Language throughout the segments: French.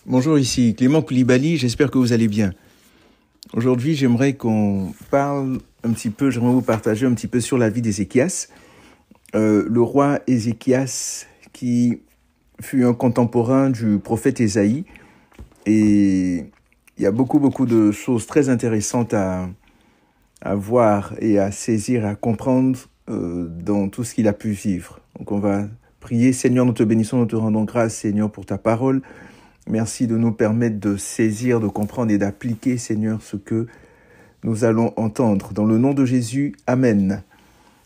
Bonjour, ici Clément Koulibaly, j'espère que vous allez bien. Aujourd'hui, j'aimerais qu'on parle un petit peu, j'aimerais vous partager un petit peu sur la vie d'Ézéchias. Le roi Ézéchias qui fut un contemporain du prophète Ésaïe. Et il y a beaucoup de choses très intéressantes à voir et à saisir, à comprendre dans tout ce qu'il a pu vivre. Donc on va prier. Seigneur, nous te bénissons, nous te rendons grâce, Seigneur, pour ta parole. Merci de nous permettre de saisir, de comprendre et d'appliquer, Seigneur, ce que nous allons entendre. Dans le nom de Jésus, Amen.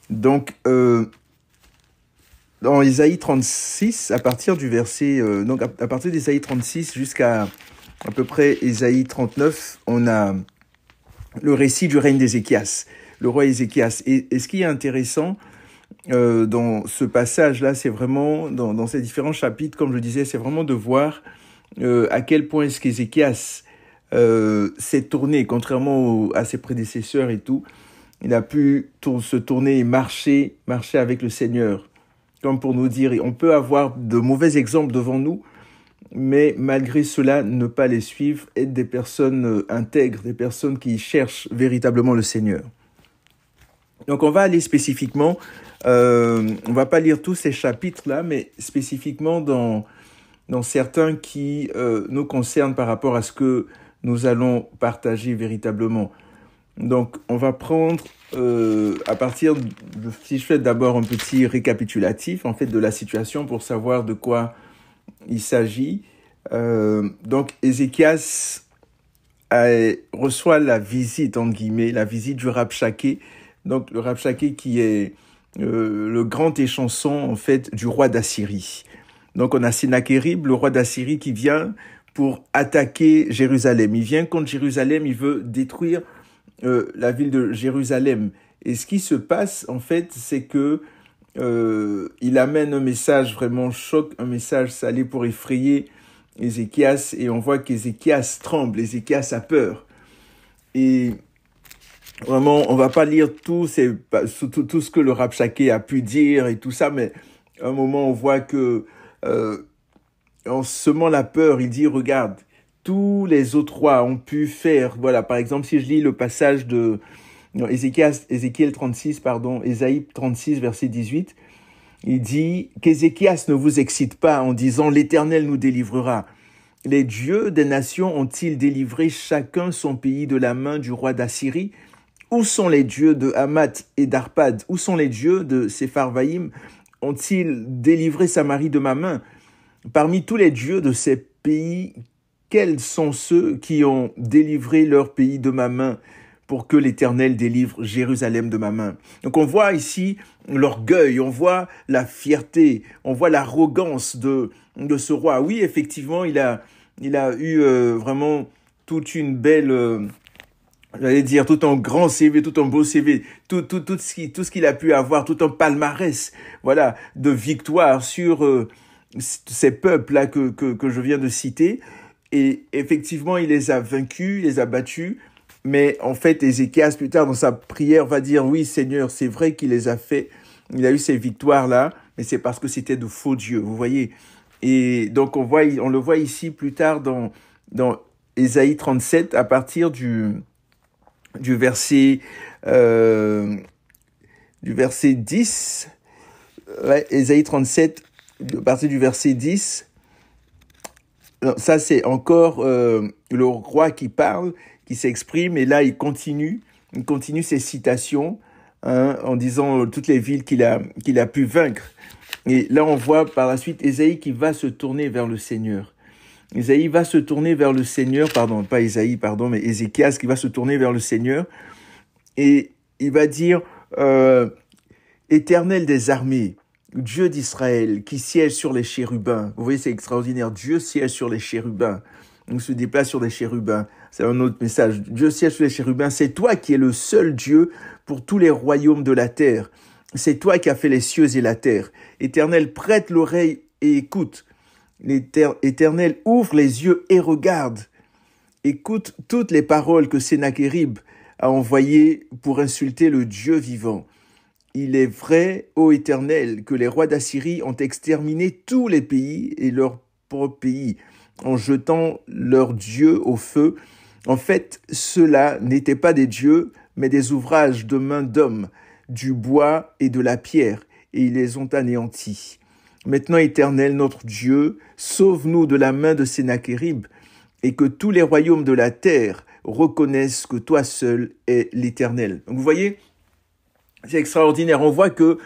Donc, dans Ésaïe 36, à partir du verset, à partir d'Ésaïe 36 jusqu'à à peu près Ésaïe 39, on a le récit du règne d'Ézéchias, le roi Ézéchias. Et ce qui est intéressant dans ce passage-là, c'est vraiment, dans ces différents chapitres, comme je disais, c'est vraiment de voir à quel point est-ce qu'Ézéchias s'est tourné, contrairement à ses prédécesseurs et tout, il a pu se tourner et marcher avec le Seigneur. Comme pour nous dire, on peut avoir de mauvais exemples devant nous, mais malgré cela, ne pas les suivre, être des personnes intègres, des personnes qui cherchent véritablement le Seigneur. Donc on va aller spécifiquement, on va pas lire tous ces chapitres-là, mais spécifiquement dans certains qui nous concernent par rapport à ce que nous allons partager véritablement. Donc, on va prendre à partir, si je fais d'abord un petit récapitulatif en fait de la situation pour savoir de quoi il s'agit. Donc, Ézéchias reçoit la visite, entre guillemets, la visite du Rabshakeh. Donc, le Rabshakeh qui est le grand échanson en fait du roi d'Assyrie. Donc, on a Sennacherib, le roi d'Assyrie, qui vient pour attaquer Jérusalem. Il vient contre Jérusalem, il veut détruire la ville de Jérusalem. Et ce qui se passe, en fait, c'est que il amène un message vraiment choc, un message salé pour effrayer Ézéchias. Et on voit qu'Ézéchias tremble, Ézéchias a peur. Et vraiment, on va pas lire tout ce que le Rabshakeh a pu dire et tout ça, mais à un moment, on voit que en semant la peur, il dit, regarde, tous les autres rois ont pu faire, voilà, par exemple, si je lis le passage de Ézéchiel 36, Ésaïe 36, verset 18, il dit qu'Ézéchias ne vous excite pas en disant, l'Éternel nous délivrera. Les dieux des nations ont-ils délivré chacun son pays de la main du roi d'Assyrie? Où sont les dieux de Hamath et d'Arpad? Où sont les dieux de Sepharvaïm? Ont-ils délivré Samarie de ma main? Parmi tous les dieux de ces pays, quels sont ceux qui ont délivré leur pays de ma main pour que l'Éternel délivre Jérusalem de ma main? Donc on voit ici l'orgueil, on voit la fierté, on voit l'arrogance de ce roi. Oui, effectivement, il a eu vraiment toute une belle... j'allais dire tout un grand CV, tout un beau CV, tout ce qu'il a pu avoir, tout un palmarès, voilà, de victoire sur ces peuples-là que je viens de citer. Et effectivement, il les a vaincus, il les a battus. Mais en fait, Ézéchias, plus tard dans sa prière, va dire, oui, Seigneur, c'est vrai qu'il les a fait. Il a eu ces victoires-là, mais c'est parce que c'était de faux dieux, vous voyez. Et donc, on le voit ici plus tard dans Ésaïe 37, à partir du verset 10, ouais, Ésaïe 37, à partir du verset 10, non, ça c'est encore le roi qui parle, qui s'exprime, et là il continue ses citations en disant toutes les villes qu'il a pu vaincre. Et là on voit par la suite Ésaïe qui va se tourner vers le Seigneur. Ésaïe va se tourner vers le Seigneur, mais Ézéchias qui va se tourner vers le Seigneur, et il va dire Éternel des armées, Dieu d'Israël, qui siège sur les chérubins. Vous voyez, c'est extraordinaire. Dieu siège sur les chérubins. On se déplace sur les chérubins. C'est un autre message. Dieu siège sur les chérubins. C'est toi qui es le seul Dieu pour tous les royaumes de la terre. C'est toi qui as fait les cieux et la terre. Éternel, prête l'oreille et écoute. Éternel, ouvre les yeux et regarde. Écoute toutes les paroles que Sennacherib a envoyées pour insulter le Dieu vivant. Il est vrai, ô Éternel, que les rois d'Assyrie ont exterminé tous les pays et leur propre pays. en jetant leur Dieu au feu. En fait, ceux-là n'étaient pas des dieux, mais des ouvrages de main d'hommes, du bois et de la pierre, et ils les ont anéantis. Maintenant, Éternel, notre Dieu, sauve-nous de la main de Sennachérib, et que tous les royaumes de la terre reconnaissent que toi seul es l'Éternel. Donc vous voyez, c'est extraordinaire. On voit que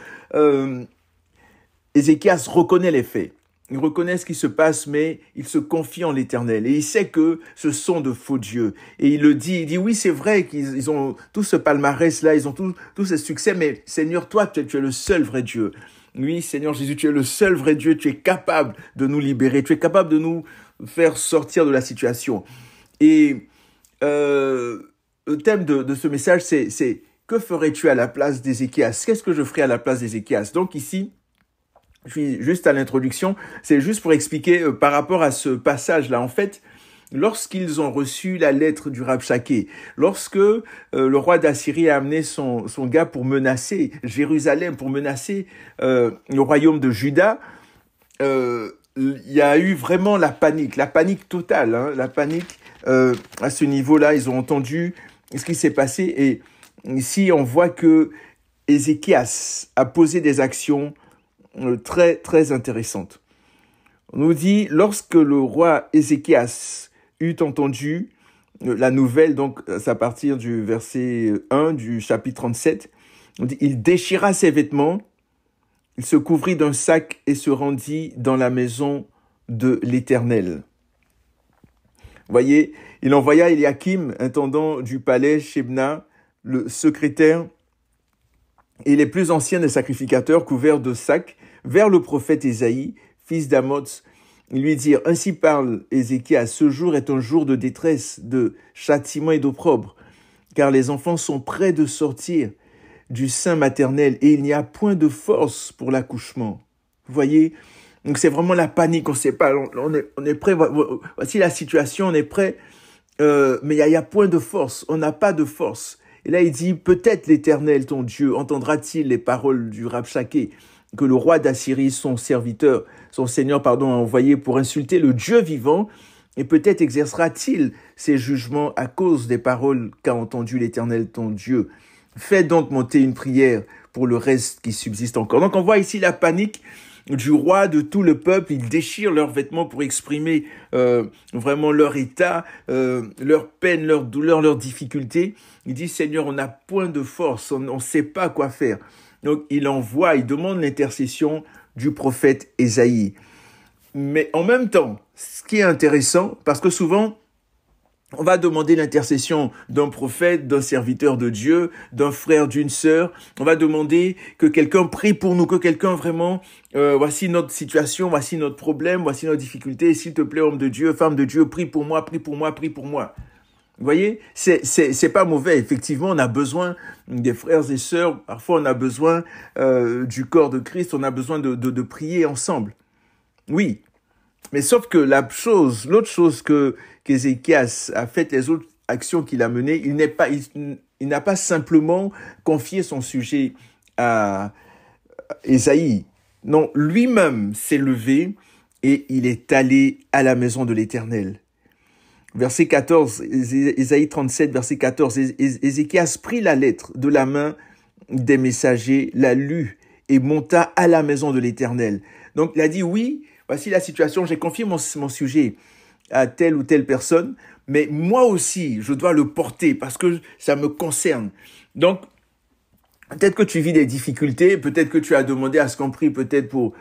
Ézéchias reconnaît les faits. Il reconnaît ce qui se passe, mais il se confie en l'Éternel. Et il sait que ce sont de faux dieux. Et il le dit, il dit, oui, c'est vrai qu'ils ont tout ce palmarès-là, ils ont tout ce succès, mais Seigneur, toi, tu es le seul vrai Dieu. Oui, Seigneur Jésus, tu es le seul vrai Dieu, tu es capable de nous libérer, tu es capable de nous faire sortir de la situation. Et le thème de ce message, c'est que ferais-tu à la place d'Ézéchias? Qu'est-ce que je ferais à la place d'Ézéchias? Donc ici, je suis juste à l'introduction, c'est juste pour expliquer par rapport à ce passage-là. En fait, lorsqu'ils ont reçu la lettre du Rabshakeh, lorsque le roi d'Assyrie a amené son gars pour menacer Jérusalem, pour menacer le royaume de Juda, il y a eu vraiment la panique totale, hein, la panique à ce niveau-là. Ils ont entendu ce qui s'est passé et ici on voit que Ézéchias a posé des actions très, très intéressante. On nous dit, lorsque le roi Ézéchias eut entendu la nouvelle, donc c'est à partir du verset 1 du chapitre 37, on dit, il déchira ses vêtements, il se couvrit d'un sac et se rendit dans la maison de l'Éternel. Vous voyez, il envoya Eliakim, intendant du palais, Shebna, le secrétaire, et les plus anciens des sacrificateurs couverts de sacs vers le prophète Ésaïe, fils d'Amoz. Ils lui dirent, ainsi parle Ézéchias, ce jour est un jour de détresse, de châtiment et d'opprobre, car les enfants sont près de sortir du sein maternel et il n'y a point de force pour l'accouchement. Vous voyez, donc c'est vraiment la panique, on ne sait pas, on est prêt, voici la situation, on est prêt, mais il y a point de force, on n'a pas de force. Et là, il dit, peut-être l'Éternel, ton Dieu, entendra-t-il les paroles du Rabshakeh que le roi d'Assyrie, son Seigneur, a envoyé pour insulter le Dieu vivant, et peut-être exercera-t-il ses jugements à cause des paroles qu'a entendues l'Éternel, ton Dieu. Fais donc monter une prière pour le reste qui subsiste encore. Donc, on voit ici la panique du roi, de tout le peuple. Ils déchirent leurs vêtements pour exprimer vraiment leur état, leur peine, leur douleur, leurs difficultés. Il dit, Seigneur, on n'a point de force, on ne sait pas quoi faire. Donc, il demande l'intercession du prophète Ésaïe. Mais en même temps, ce qui est intéressant, parce que souvent, on va demander l'intercession d'un prophète, d'un serviteur de Dieu, d'un frère, d'une sœur. On va demander que quelqu'un prie pour nous, que quelqu'un vraiment, voici notre situation, voici notre problème, voici notre difficulté. S'il te plaît, homme de Dieu, femme de Dieu, prie pour moi, prie pour moi, prie pour moi. Vous voyez, c'est pas mauvais. Effectivement, on a besoin des frères et sœurs. Parfois, on a besoin du corps de Christ. On a besoin de prier ensemble. Oui. Mais sauf que l'autre chose qu'Ézéchias a fait, les autres actions qu'il a menées, il n'a pas simplement confié son sujet à Ésaïe. Non, lui-même s'est levé et il est allé à la maison de l'Éternel. Verset 14, Ésaïe 37, verset 14, Ézéchias prit la lettre de la main des messagers, la lut et monta à la maison de l'Éternel. Donc, il a dit, oui, voici la situation, j'ai confié mon sujet à telle ou telle personne, mais moi aussi, je dois le porter parce que ça me concerne. Donc, peut-être que tu vis des difficultés, peut-être que tu as demandé à ce qu'on prie peut-être pour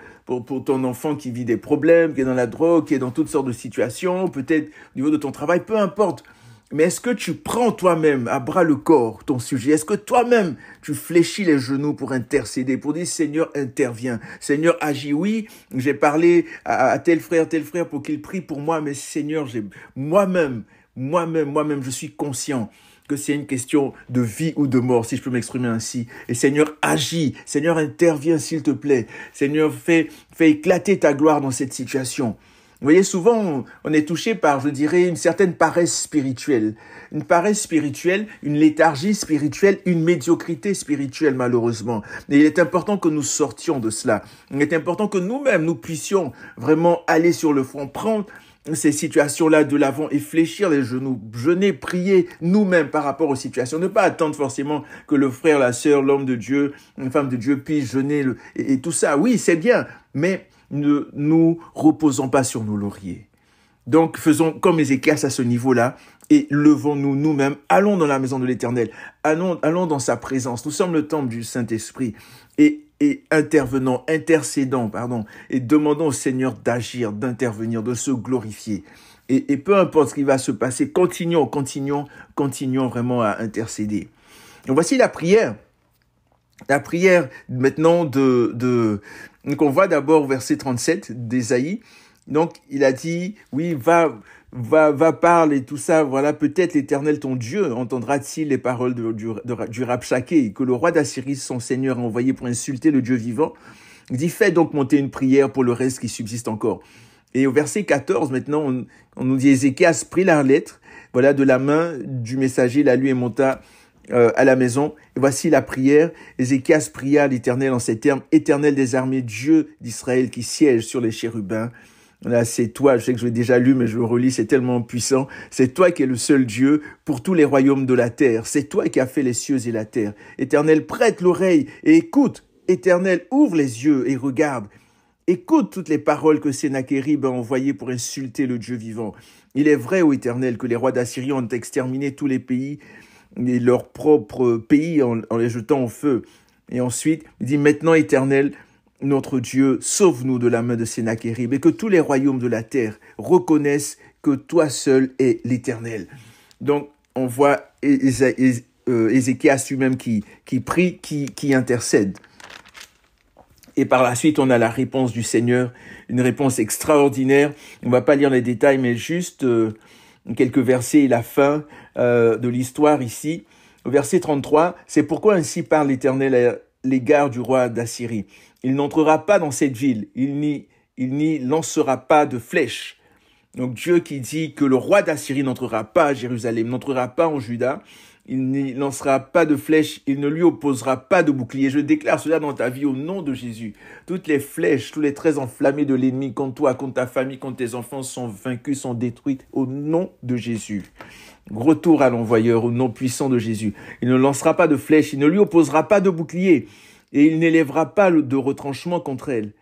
ton enfant qui vit des problèmes, qui est dans la drogue, qui est dans toutes sortes de situations, peut-être au niveau de ton travail, peu importe. Mais est-ce que tu prends toi-même à bras le corps ton sujet? Est-ce que toi-même tu fléchis les genoux pour intercéder, pour dire Seigneur interviens, Seigneur agis? Oui, j'ai parlé à tel frère pour qu'il prie pour moi, mais Seigneur, moi-même, je suis conscient que c'est une question de vie ou de mort, si je peux m'exprimer ainsi. Et Seigneur, agis. Seigneur, interviens, s'il te plaît. Seigneur, fais éclater ta gloire dans cette situation. Vous voyez, souvent, on est touché par, je dirais, une certaine paresse spirituelle. Une paresse spirituelle, une léthargie spirituelle, une médiocrité spirituelle, malheureusement. Et il est important que nous sortions de cela. Il est important que nous-mêmes, nous puissions vraiment aller sur le front, prendre ces situations-là de l'avant et fléchir les genoux, jeûner, prier nous-mêmes par rapport aux situations. Ne pas attendre forcément que le frère, la sœur, l'homme de Dieu, une femme de Dieu puisse jeûner et tout ça. Oui, c'est bien, mais ne nous reposons pas sur nos lauriers. Donc, faisons comme Ézéchias à ce niveau-là et levons-nous nous-mêmes. Allons dans la maison de l'Éternel. Allons dans sa présence. Nous sommes le temple du Saint-Esprit et intercédons, et demandons au Seigneur d'agir, d'intervenir, de se glorifier. Et peu importe ce qui va se passer, continuons vraiment à intercéder. Donc, voici la prière. La prière maintenant donc on voit d'abord au verset 37 d'Ésaïe. Donc il a dit, oui, va parler tout ça, voilà, peut-être l'Éternel ton Dieu entendra-t-il les paroles du Rabshakeh, que le roi d'Assyrie, son seigneur, a envoyé pour insulter le Dieu vivant. Il dit, fais donc monter une prière pour le reste qui subsiste encore. Et au verset 14, maintenant, on nous dit, Ézéchias prit la lettre, voilà, de la main du messager, la lui et monta à la maison. Et voici la prière. Ézéchias pria l'Éternel en ces termes, Éternel des armées, Dieu d'Israël qui siège sur les chérubins. Là, c'est toi, je sais que je l'ai déjà lu, mais je le relis, c'est tellement puissant. C'est toi qui es le seul Dieu pour tous les royaumes de la terre. C'est toi qui as fait les cieux et la terre. Éternel, prête l'oreille et écoute. Éternel, ouvre les yeux et regarde. Écoute toutes les paroles que Sennachérib a envoyées pour insulter le Dieu vivant. Il est vrai, ô Éternel, que les rois d'Assyrie ont exterminé tous les pays et leur propre pays en les jetant au feu. Et ensuite, il dit, maintenant, Éternel, notre Dieu, sauve-nous de la main de Sennachérib et que tous les royaumes de la terre reconnaissent que toi seul es l'Éternel. Donc, on voit Ézéchias lui-même qui prie, qui intercède. Et par la suite, on a la réponse du Seigneur, une réponse extraordinaire. On ne va pas lire les détails, mais juste quelques versets et la fin de l'histoire ici. Au verset 33, c'est pourquoi ainsi parle l'Éternel à l'égard du roi d'Assyrie. Il n'entrera pas dans cette ville, il n'y lancera pas de flèches. Donc Dieu qui dit que le roi d'Assyrie n'entrera pas à Jérusalem, n'entrera pas en Juda, il n'y lancera pas de flèches, il ne lui opposera pas de bouclier. Je déclare cela dans ta vie au nom de Jésus. Toutes les flèches, tous les traits enflammés de l'ennemi contre toi, contre ta famille, contre tes enfants sont vaincus, sont détruits au nom de Jésus. Retour à l'envoyeur au nom puissant de Jésus. Il ne lancera pas de flèches, il ne lui opposera pas de bouclier et il n'élèvera pas de retranchement contre elle.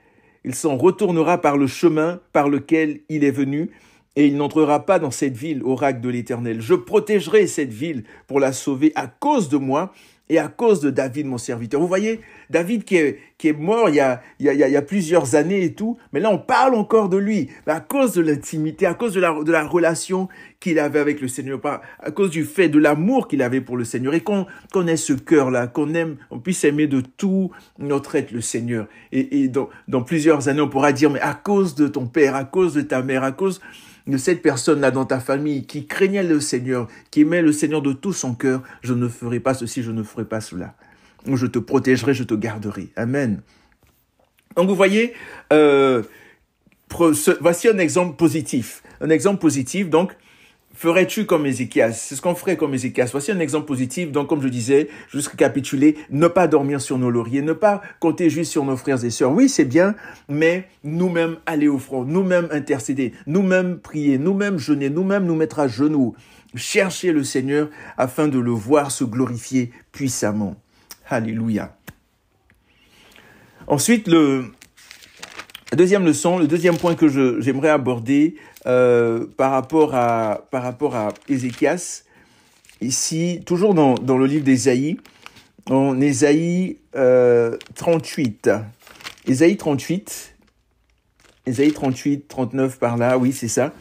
Il s'en retournera par le chemin par lequel il est venu et il n'entrera pas dans cette ville, oracle de l'Éternel. Je protégerai cette ville pour la sauver à cause de moi et à cause de David, mon serviteur. Vous voyez, David qui est mort il y a plusieurs années et tout, mais là on parle encore de lui, à cause de l'intimité, à cause de la relation qu'il avait avec le Seigneur, à cause du fait de l'amour qu'il avait pour le Seigneur, et qu'on ait ce cœur-là, on puisse aimer de tout notre être le Seigneur. Et dans plusieurs années, on pourra dire, mais à cause de ton père, à cause de ta mère, à cause de cette personne-là dans ta famille qui craignait le Seigneur, qui aimait le Seigneur de tout son cœur, je ne ferai pas ceci, je ne ferai pas cela. Je te protégerai, je te garderai. Amen. Donc vous voyez, voici un exemple positif. Un exemple positif, donc, ferais-tu comme Ézéchias? C'est ce qu'on ferait comme Ézéchias. Voici un exemple positif. Donc, comme je disais, juste récapituler, ne pas dormir sur nos lauriers, ne pas compter juste sur nos frères et sœurs. Oui, c'est bien, mais nous-mêmes aller au front, nous-mêmes intercéder, nous-mêmes prier, nous-mêmes jeûner, nous-mêmes nous mettre à genoux, chercher le Seigneur afin de le voir se glorifier puissamment. Alléluia. Ensuite, la deuxième leçon, le deuxième point que j'aimerais aborder par rapport à Ézéchias, ici, toujours dans le livre d'Ésaïe, en Ésaïe 38. Ésaïe 38, 39 par là, oui, c'est ça.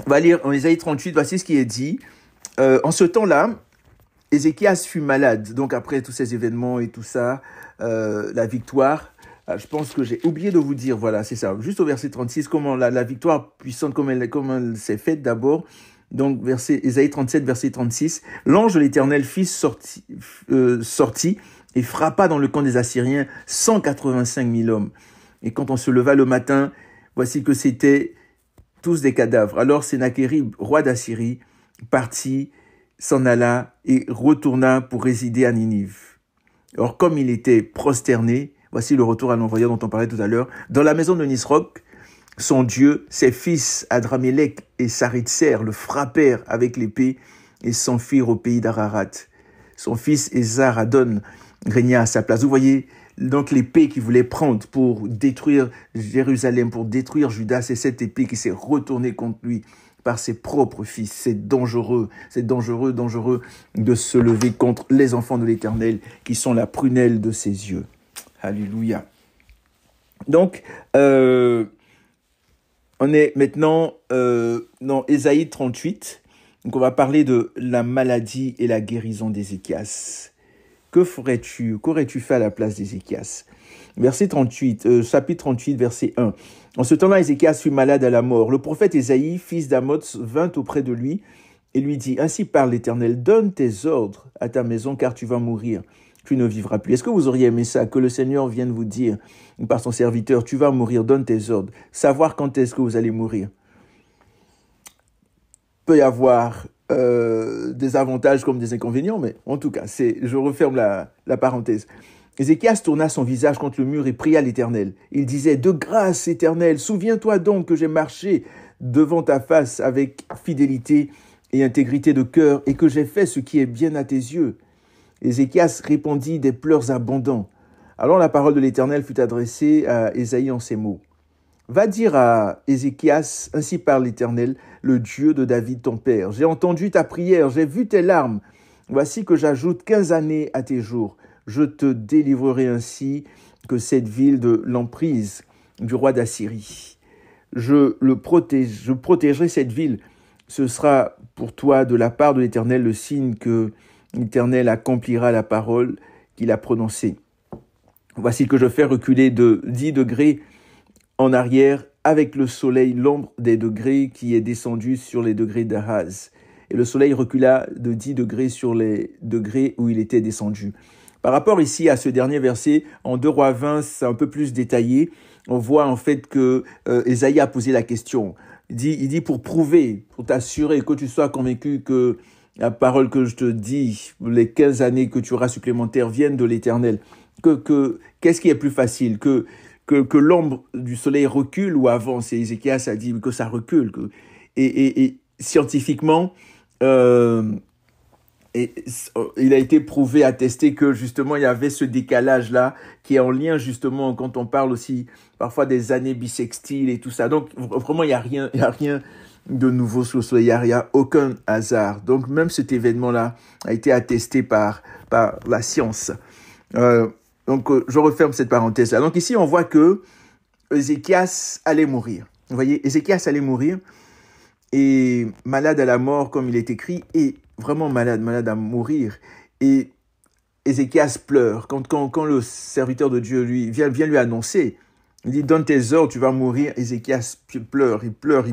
On va lire en Ésaïe 38, voici ce qui est dit. En ce temps-là, Ézéchias fut malade. Donc après tous ces événements et tout ça, la victoire, je pense que j'ai oublié de vous dire, voilà, c'est ça. Juste au verset 36, comment la victoire puissante, comment elle s'est faite d'abord. Donc Ésaïe 37, verset 36. L'ange de l'Éternel sortit et frappa dans le camp des Assyriens 185 000 hommes. Et quand on se leva le matin, voici que c'était tous des cadavres. Alors Sennachérib, roi d'Assyrie, partit, s'en alla et retourna pour résider à Ninive. Or, comme il était prosterné, voici le retour à l'envoyeur dont on parlait tout à l'heure, dans la maison de Nisroch, son Dieu, ses fils Adramélec et Saritser le frappèrent avec l'épée et s'enfuirent au pays d'Ararat. Son fils Esar-Hadon régna à sa place. Vous voyez, donc l'épée qu'il voulait prendre pour détruire Jérusalem, pour détruire Juda, c'est cette épée qui s'est retournée contre lui par ses propres fils. C'est dangereux de se lever contre les enfants de l'Éternel qui sont la prunelle de ses yeux. Alléluia. Donc, on est maintenant dans Ésaïe 38. Donc, on va parler de la maladie et la guérison d'Ézéchias. Que ferais-tu? Qu'aurais-tu fait à la place d'Ézéchias? Verset 38, chapitre 38, verset 1. En ce temps-là, Ézéchias fut malade à la mort. Le prophète Ésaïe, fils d'Amoz, vint auprès de lui et lui dit, « Ainsi parle l'Éternel, donne tes ordres à ta maison, car tu vas mourir. Tu ne vivras plus. » Est-ce que vous auriez aimé ça, que le Seigneur vienne vous dire par son serviteur, « Tu vas mourir, donne tes ordres. » Savoir quand est-ce que vous allez mourir. Peut y avoir des avantages comme des inconvénients, mais en tout cas, je referme la parenthèse. Ézéchias tourna son visage contre le mur et pria l'Éternel. Il disait, « De grâce, Éternel, souviens-toi donc que j'ai marché devant ta face avec fidélité et intégrité de cœur et que j'ai fait ce qui est bien à tes yeux. » Ézéchias répondit des pleurs abondants. Alors la parole de l'Éternel fut adressée à Ésaïe en ces mots. « Va dire à Ézéchias, ainsi parle l'Éternel, le Dieu de David ton père. J'ai entendu ta prière, j'ai vu tes larmes. Voici que j'ajoute 15 années à tes jours. Je te délivrerai ainsi que cette ville de l'emprise du roi d'Assyrie. Je protégerai cette ville. Ce sera pour toi de la part de l'Éternel le signe que l'Éternel accomplira la parole qu'il a prononcée. Voici que je fais reculer de 10 degrés en arrière avec le soleil l'ombre des degrés qui est descendu sur les degrés d'Ahaz. Et le soleil recula de 10 degrés sur les degrés où il était descendu. » Par rapport ici à ce dernier verset, en 2 Rois 20, c'est un peu plus détaillé. On voit en fait que Ésaïe a posé la question. Il dit pour prouver, pour t'assurer que tu sois convaincu que la parole que je te dis, les 15 années que tu auras supplémentaires viennent de l'Éternel. Qu'est-ce qui est plus facile que l'ombre du soleil recule ou avance? Et Ézéchias a dit que ça recule. Et scientifiquement, il a été prouvé, attesté que justement il y avait ce décalage-là qui est en lien justement quand on parle aussi parfois des années bissextiles et tout ça. Donc vraiment il y a rien de nouveau sous le soleil, il y a aucun hasard. Donc même cet événement-là a été attesté par la science. Donc je referme cette parenthèse-là. Donc ici on voit que Ézéchias allait mourir. Vous voyez, Ézéchias allait mourir et malade à la mort comme il est écrit et vraiment malade à mourir. Et Ézéchias pleure. Quand le serviteur de Dieu vient lui annoncer, il dit, donne tes ordres, tu vas mourir. Ézéchias pleure, il pleure.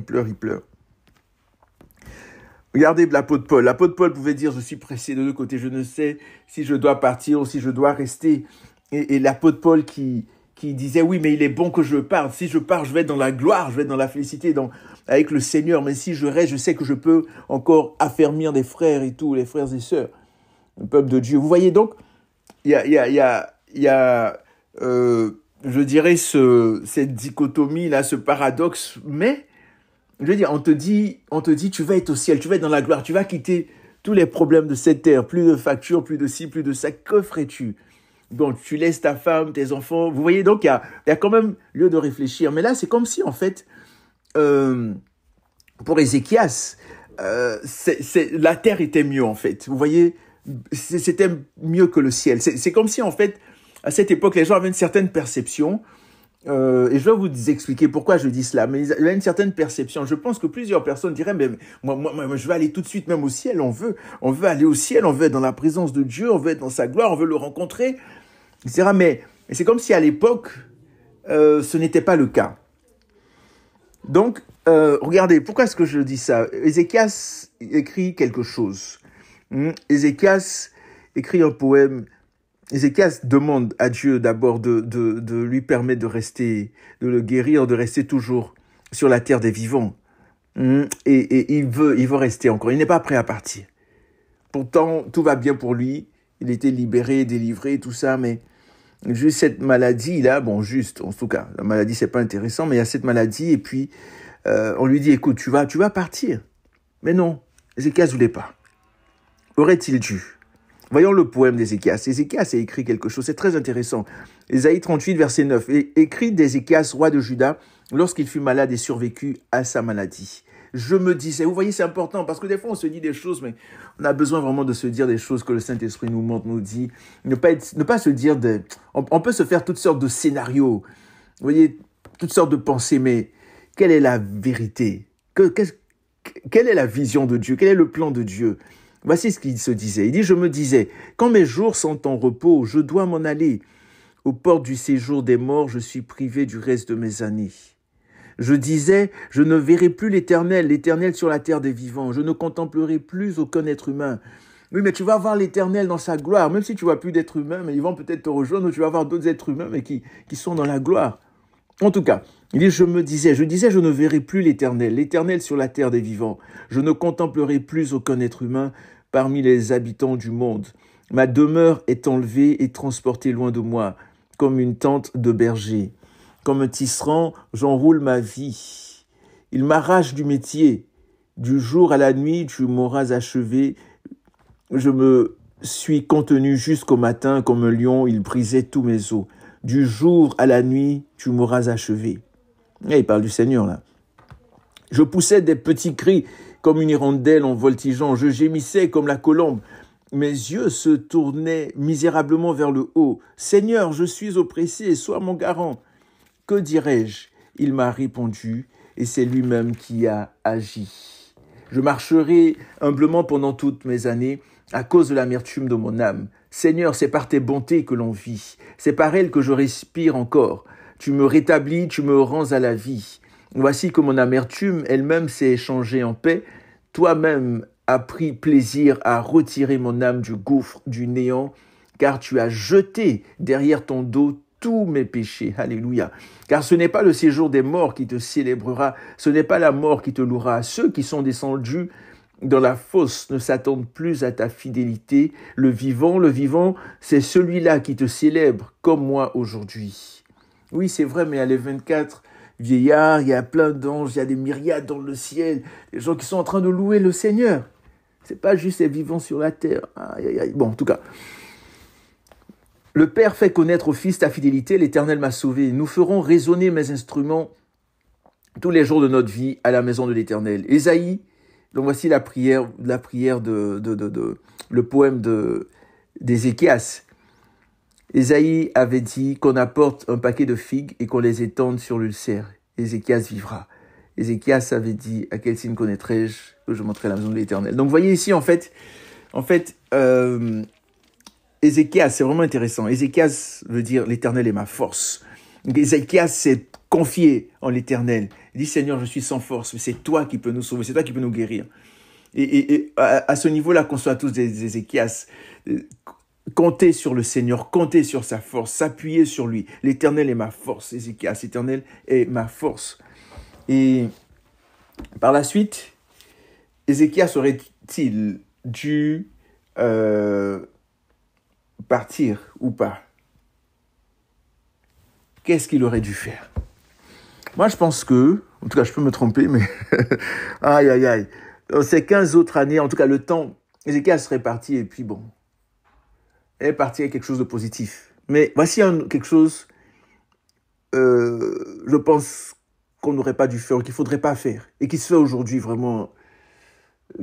Regardez l'apôtre Paul. L'apôtre Paul pouvait dire, je suis pressé de deux côtés, je ne sais si je dois partir ou si je dois rester. Et l'apôtre Paul qui disait, oui, mais il est bon que je parte. Si je pars, je vais être dans la gloire, je vais être dans la félicité, avec le Seigneur. Mais si je reste, je sais que je peux encore affermir des frères et tout, les frères et sœurs, le peuple de Dieu. Vous voyez donc, il y a je dirais, cette dichotomie-là, ce paradoxe. Mais, je veux dire, on te dit, tu vas être au ciel, tu vas être dans la gloire, tu vas quitter tous les problèmes de cette terre, plus de factures, plus de ci, plus de ça. Que ferais-tu? Donc, tu laisses ta femme, tes enfants. Vous voyez, donc, il y a quand même lieu de réfléchir. Mais là, c'est comme si, en fait, pour Ézéchias, la terre était mieux, en fait. Vous voyez, c'était mieux que le ciel. C'est comme si, en fait, à cette époque, les gens avaient une certaine perception. Et je vais vous expliquer pourquoi je dis cela. Mais il y a une certaine perception. Je pense que plusieurs personnes diraient, mais moi, je vais aller tout de suite même au ciel. On veut aller au ciel. On veut être dans la présence de Dieu. On veut être dans sa gloire. On veut le rencontrer, etc. Mais c'est comme si à l'époque, ce n'était pas le cas. Donc, regardez, pourquoi est-ce que je dis ça? Ézéchias écrit quelque chose. Ézéchias écrit un poème. Ézéchias demande à Dieu d'abord de lui permettre de rester, de le guérir, de rester toujours sur la terre des vivants. Et il veut rester encore. Il n'est pas prêt à partir. Pourtant, tout va bien pour lui. Il était libéré, délivré, tout ça, mais Juste cette maladie-là, bon, juste, en tout cas, la maladie, c'est pas intéressant, mais il y a cette maladie, et puis on lui dit, écoute, tu vas partir. Mais non, Ézéchias ne voulait pas. Aurait-il dû? Voyons le poème d'Ézéchias. Ézéchias a écrit quelque chose, c'est très intéressant. Ésaïe 38, verset 9. Écrit d'Ézéchias, roi de Juda, lorsqu'il fut malade et survécu à sa maladie. Je me disais, vous voyez, c'est important, parce que des fois, on se dit des choses, mais on a besoin vraiment de se dire des choses que le Saint-Esprit nous montre, nous dit. Ne pas se dire on peut se faire toutes sortes de scénarios, vous voyez, toutes sortes de pensées, mais quelle est la vérité? Quelle est la vision de Dieu? Quel est le plan de Dieu? Voici ce qu'il se disait. Il dit, je me disais, quand mes jours sont en repos, je dois m'en aller. Aux portes du séjour des morts, je suis privé du reste de mes années. Je disais, je ne verrai plus l'Éternel sur la terre des vivants. Je ne contemplerai plus aucun être humain. Oui, mais tu vas voir l'Éternel dans sa gloire, même si tu ne vois plus d'êtres humains, mais ils vont peut-être te rejoindre, ou tu vas voir d'autres êtres humains, mais qui sont dans la gloire. En tout cas, il dit, je disais, je ne verrai plus l'Éternel sur la terre des vivants. Je ne contemplerai plus aucun être humain parmi les habitants du monde. Ma demeure est enlevée et transportée loin de moi, comme une tente de berger. Comme un tisserand, j'enroule ma vie. Il m'arrache du métier. Du jour à la nuit, tu m'auras achevé. Je me suis contenu jusqu'au matin, comme un lion, il brisait tous mes os. Du jour à la nuit, tu m'auras achevé. Et il parle du Seigneur, là. Je poussais des petits cris comme une hirondelle en voltigeant. Je gémissais comme la colombe. Mes yeux se tournaient misérablement vers le haut. Seigneur, je suis oppressé, sois mon garant. Que dirais-je? Il m'a répondu, et c'est lui-même qui a agi. Je marcherai humblement pendant toutes mes années, à cause de l'amertume de mon âme. Seigneur, c'est par tes bontés que l'on vit. C'est par elles que je respire encore. Tu me rétablis, tu me rends à la vie. Voici que mon amertume elle-même s'est échangée en paix. Toi-même as pris plaisir à retirer mon âme du gouffre, du néant, car tu as jeté derrière ton dos tous mes péchés. Alléluia. Car ce n'est pas le séjour des morts qui te célébrera, ce n'est pas la mort qui te louera. Ceux qui sont descendus dans la fosse ne s'attendent plus à ta fidélité. Le vivant, c'est celui-là qui te célèbre comme moi aujourd'hui. Oui, c'est vrai, mais il y a les 24 vieillards, il y a plein d'anges, il y a des myriades dans le ciel, des gens qui sont en train de louer le Seigneur. C'est pas juste les vivants sur la terre. Aïe, aïe, aïe. Bon, en tout cas, le Père fait connaître au Fils ta fidélité, l'Éternel m'a sauvé. Nous ferons résonner mes instruments tous les jours de notre vie à la maison de l'Éternel. Ésaïe, donc voici le poème d'Ézéchias. Ésaïe avait dit qu'on apporte un paquet de figues et qu'on les étende sur l'ulcère. Ézéchias vivra. Ézéchias avait dit, à quel signe connaîtrai-je que je montrerai la maison de l'Éternel. Donc vous voyez ici, en fait, Ézéchias, c'est vraiment intéressant. Ézéchias veut dire l'Éternel est ma force. Donc Ézéchias s'est confié en l'Éternel. Il dit, Seigneur, je suis sans force, mais c'est toi qui peux nous sauver, c'est toi qui peux nous guérir. Et à ce niveau-là, qu'on soit tous des Ézéchias, compter sur le Seigneur, compter sur sa force, s'appuyer sur lui. L'Éternel est ma force, Ézéchias, l'Éternel est ma force. Et par la suite, Ézéchias aurait-il dû partir ou pas? Qu'est-ce qu'il aurait dû faire? Moi, je pense que, en tout cas, je peux me tromper, mais aïe, aïe, aïe. Dans ces 15 autres années, en tout cas, le temps, Ézéchias serait parti et puis bon, elle est partie avec quelque chose de positif. Mais voici quelque chose, je pense qu'on n'aurait pas dû faire, qu'il ne faudrait pas faire, et qui se fait aujourd'hui vraiment,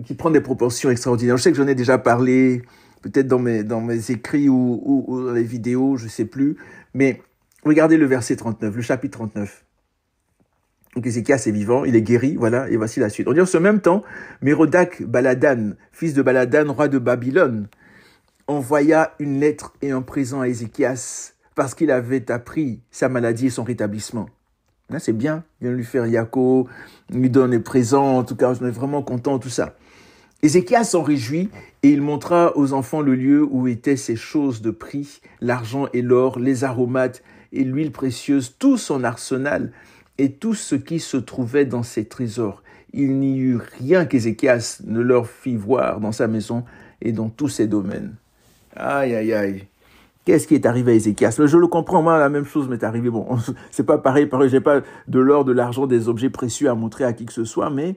qui prend des proportions extraordinaires. Je sais que j'en ai déjà parlé, peut-être dans mes écrits ou dans les vidéos, je ne sais plus, mais regardez le verset 39, le chapitre 39. Donc Ézéchias est vivant, il est guéri, voilà, et voici la suite. On dit en ce même temps, Mérodach Baladan, fils de Baladan, roi de Babylone, envoya une lettre et un présent à Ézéchias parce qu'il avait appris sa maladie et son rétablissement. Là, c'est bien, il vient lui faire Yako, il lui donne les présents, en tout cas, on est vraiment content, tout ça. Ézéchias s'en réjouit et il montra aux enfants le lieu où étaient ces choses de prix, l'argent et l'or, les aromates et l'huile précieuse, tout son arsenal et tout ce qui se trouvait dans ses trésors. Il n'y eut rien qu'Ézéchias ne leur fit voir dans sa maison et dans tous ses domaines. Aïe, aïe, aïe. Qu'est-ce qui est arrivé à Ézéchias? Je le comprends, moi, la même chose m'est arrivée. Bon, c'est pas pareil, j'ai pas de l'or, de l'argent, des objets précieux à montrer à qui que ce soit, mais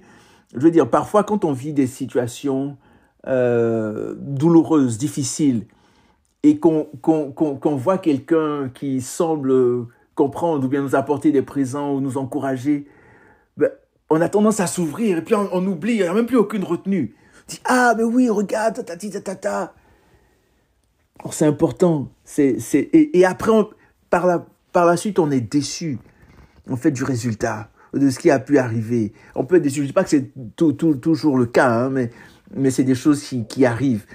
je veux dire, parfois, quand on vit des situations douloureuses, difficiles, et qu'on voit quelqu'un qui semble comprendre ou bien nous apporter des présents ou nous encourager, ben, on a tendance à s'ouvrir et puis on oublie, il n'y a même plus aucune retenue. On dit, ah, mais oui, regarde, ta. Alors, c'est important. Et après, par la suite, on est déçu, en fait, du résultat, de ce qui a pu arriver. On peut être déçu. Je ne dis pas que c'est toujours le cas, hein, mais c'est des choses qui arrivent.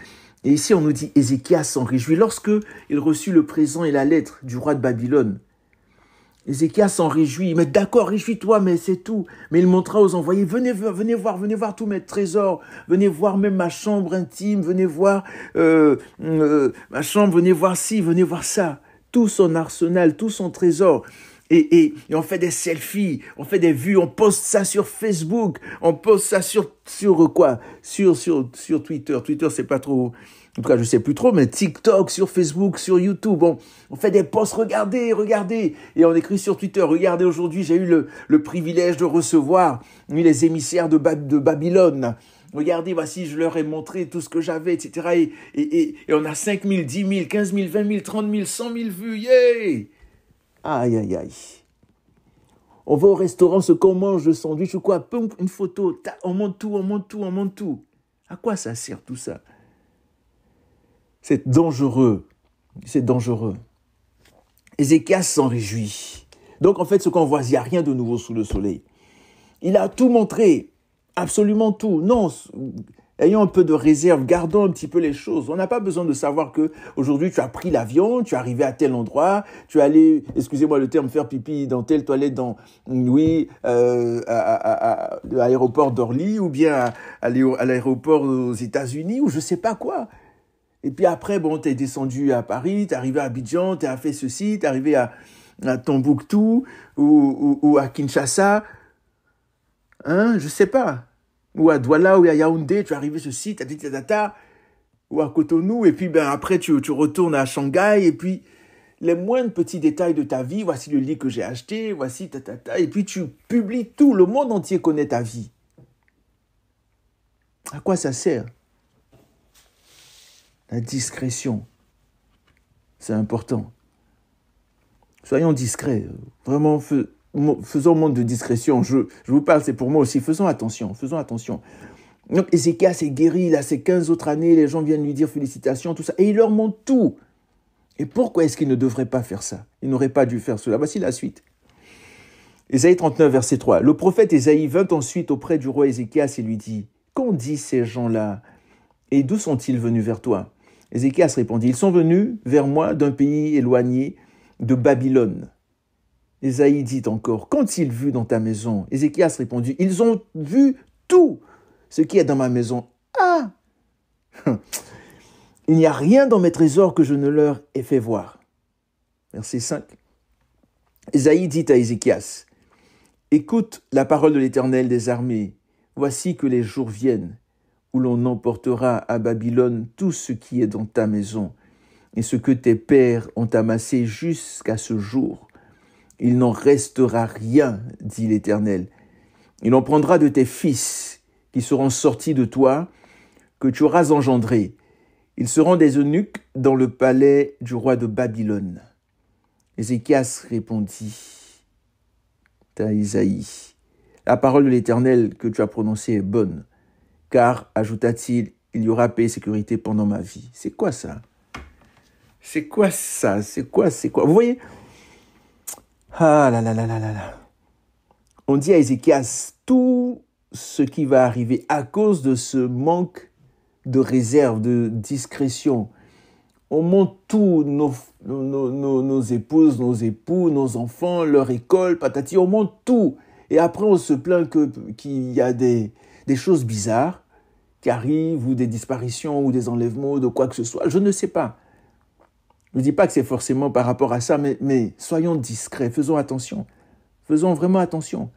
Et ici, on nous dit, Ézéchias s'en réjouit lorsque il reçut le présent et la lettre du roi de Babylone. Ézéchias s'en réjouit. Mais d'accord, réjouis-toi, mais c'est tout. Mais il montra aux envoyés, venez voir tous mes trésors. Venez voir même ma chambre intime. Venez voir ma chambre, venez voir ci, venez voir ça. Tout son arsenal, tout son trésor. Et on fait des selfies, on fait des vues, on poste ça sur Facebook, on poste ça sur quoi? Sur Twitter. Twitter, c'est pas trop, en tout cas, je sais plus trop, mais TikTok, sur Facebook, sur YouTube. On fait des posts, regardez. Et on écrit sur Twitter, regardez, aujourd'hui, j'ai eu le privilège de recevoir les émissaires de Babylone. Regardez, voici, je leur ai montré tout ce que j'avais, etc. Et on a 5 000, 10 000, 15 000, 20 000, 30 000, 100 000 vues, yeah! Aïe, aïe, aïe. On va au restaurant, ce qu'on mange, le sandwich ou quoi, une photo, on monte tout. À quoi ça sert tout ça? C'est dangereux. Ézéchias s'en réjouit. Donc en fait, ce qu'on voit, il n'y a rien de nouveau sous le soleil. Il a tout montré, absolument tout. Non, ayons un peu de réserve, gardons un petit peu les choses. On n'a pas besoin de savoir que aujourd'hui tu as pris l'avion, tu es arrivé à tel endroit, tu es allé, excusez-moi le terme, faire pipi dans telle toilette à l'aéroport d'Orly ou bien à l'aéroport aux États-Unis ou je sais pas quoi. Et puis après, bon, tu es descendu à Paris, tu es arrivé à Abidjan, tu as fait ceci, tu es arrivé à Tombouctou ou à Kinshasa. Je sais pas. Ou à Douala, ou à Yaoundé, tu es arrivé ceci, ou à Cotonou, et puis après tu retournes à Shanghai, et puis les moindres petits détails de ta vie, voici le lit que j'ai acheté, voici et puis tu publies tout, le monde entier connaît ta vie. À quoi ça sert? La discrétion, c'est important. Soyons discrets, vraiment, faisons montre de discrétion. Je vous parle, c'est pour moi aussi. Faisons attention. Donc, Ézéchias est guéri, il a ses 15 autres années, les gens viennent lui dire félicitations, tout ça. Et il leur montre tout. Et pourquoi est-ce qu'il ne devrait pas faire ça? Il n'aurait pas dû faire cela. Voici la suite. Ésaïe 39, verset 3. Le prophète Ésaïe vint ensuite auprès du roi Ézéchias et lui dit, « Qu'ont dit ces gens-là? Et d'où sont-ils venus vers toi ?» Ézéchias répondit, « Ils sont venus vers moi d'un pays éloigné de Babylone. » Ésaïe dit encore, « Qu'ont-ils vu dans ta maison ?» Ézéchias répondit, « Ils ont vu tout ce qui est dans ma maison. » Ah! Il n'y a rien dans mes trésors que je ne leur ai fait voir. Verset 5. Ésaïe dit à Ézéchias, « Écoute la parole de l'Éternel des armées. Voici que les jours viennent où l'on emportera à Babylone tout ce qui est dans ta maison et ce que tes pères ont amassé jusqu'à ce jour. Il n'en restera rien, dit l'Éternel. Il en prendra de tes fils qui seront sortis de toi, que tu auras engendrés. Ils seront des eunuques dans le palais du roi de Babylone. » Ézéchias répondit à Isaïe, « La parole de l'Éternel que tu as prononcée est bonne, car, ajouta-t-il, il y aura paix et sécurité pendant ma vie. » C'est quoi ça? C'est quoi ça? C'est quoi? Vous voyez? Ah là là là là là là. On dit à Ézéchias tout ce qui va arriver à cause de ce manque de réserve, de discrétion. On monte tout, nos épouses, nos époux, nos enfants, leur école, patati, on monte tout. Et après, on se plaint qu'il y a des choses bizarres qui arrivent, ou des disparitions, ou des enlèvements, de quoi que ce soit. Je ne sais pas. Je ne dis pas que c'est forcément par rapport à ça, mais soyons discrets, faisons attention. Faisons vraiment attention.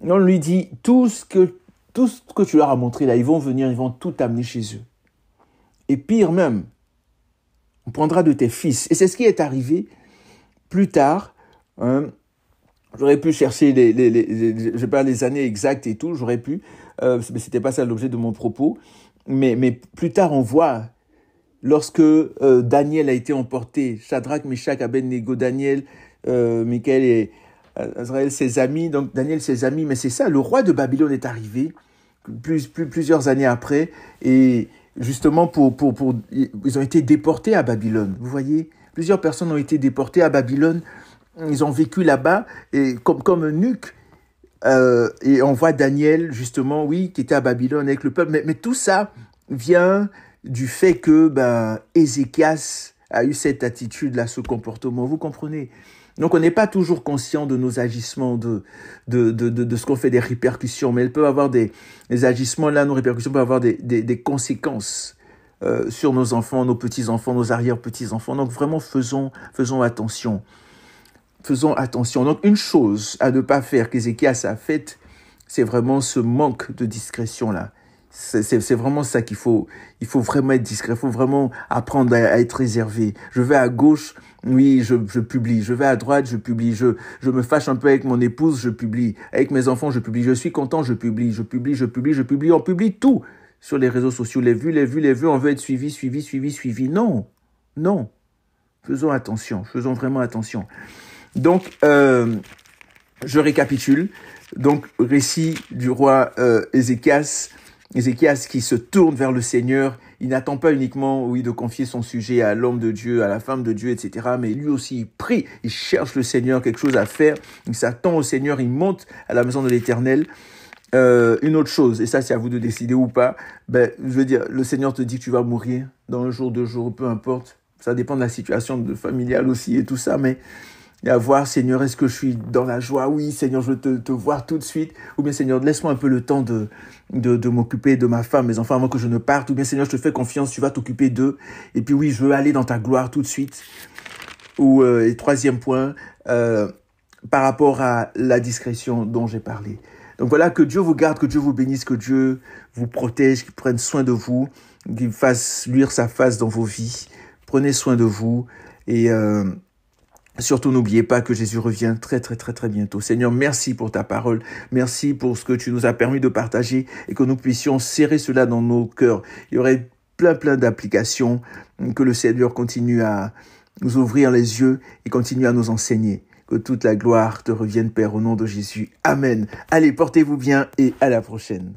On lui dit, tout ce que tu leur as montré là, ils vont venir, ils vont tout amener chez eux. Et pire même, On prendra de tes fils. Et c'est ce qui est arrivé plus tard. Hein. J'aurais pu chercher je sais pas, les années exactes et tout, j'aurais pu. Mais c'était pas ça l'objet de mon propos. Mais plus tard, on voit, lorsque Daniel a été emporté, Shadrach, Meshach, Abednego, Daniel, Michael et Azraël, ses amis, donc Daniel, ses amis, mais c'est ça, le roi de Babylone est arrivé plusieurs années après, et justement ils ont été déportés à Babylone. Vous voyez, plusieurs personnes ont été déportées à Babylone, ils ont vécu là-bas, et comme eunuques, et on voit Daniel, justement, oui, qui était à Babylone avec le peuple, mais tout ça vient du fait que Ézéchias a eu cette attitude-là, ce comportement, vous comprenez? Donc, on n'est pas toujours conscient de nos agissements, de ce qu'on fait, des répercussions, mais elles peuvent avoir des agissements, là, nos répercussions peuvent avoir des conséquences sur nos enfants, nos petits-enfants, nos arrière-petits-enfants. Donc, vraiment, faisons attention. Faisons attention. Donc, une chose à ne pas faire qu'Ézéchias a faite, c'est vraiment ce manque de discrétion-là. C'est vraiment ça qu'il faut. Il faut vraiment être discret. Il faut vraiment apprendre à être réservé. Je vais à gauche, oui, je publie. Je vais à droite, je publie. Je me fâche un peu avec mon épouse, je publie. Avec mes enfants, je publie. Je suis content, je publie. Je publie. On publie tout sur les réseaux sociaux. Les vues. On veut être suivi. Non. Faisons attention. Faisons vraiment attention. Donc, je récapitule. Donc, récit du roi Ézéchias qui se tourne vers le Seigneur. Il n'attend pas uniquement, oui, de confier son sujet à l'homme de Dieu, à la femme de Dieu, etc. Mais lui aussi, il prie, il cherche le Seigneur, quelque chose à faire. Il s'attend au Seigneur, il monte à la maison de l'Éternel. Une autre chose, et ça c'est à vous de décider ou pas, je veux dire, le Seigneur te dit que tu vas mourir dans un jour, 2 jours, peu importe. Ça dépend de la situation familiale aussi et tout ça, mais et à voir, Seigneur, est-ce que je suis dans la joie? Oui, Seigneur, je veux te voir tout de suite. Ou bien, Seigneur, laisse-moi un peu le temps de m'occuper de ma femme, mes enfants, avant que je ne parte. Ou bien, Seigneur, je te fais confiance, tu vas t'occuper d'eux. Et puis, oui, je veux aller dans ta gloire tout de suite. Ou, et troisième point, par rapport à la discrétion dont j'ai parlé. Donc voilà, que Dieu vous garde, que Dieu vous bénisse, que Dieu vous protège, qu'il prenne soin de vous, qu'il fasse luire sa face dans vos vies. Prenez soin de vous et surtout, n'oubliez pas que Jésus revient très, très, très, très bientôt. Seigneur, merci pour ta parole. Merci pour ce que tu nous as permis de partager et que nous puissions serrer cela dans nos cœurs. Il y aurait plein d'applications, que le Seigneur continue à nous ouvrir les yeux et continue à nous enseigner. Que toute la gloire te revienne, Père, au nom de Jésus. Amen. Allez, portez-vous bien et à la prochaine.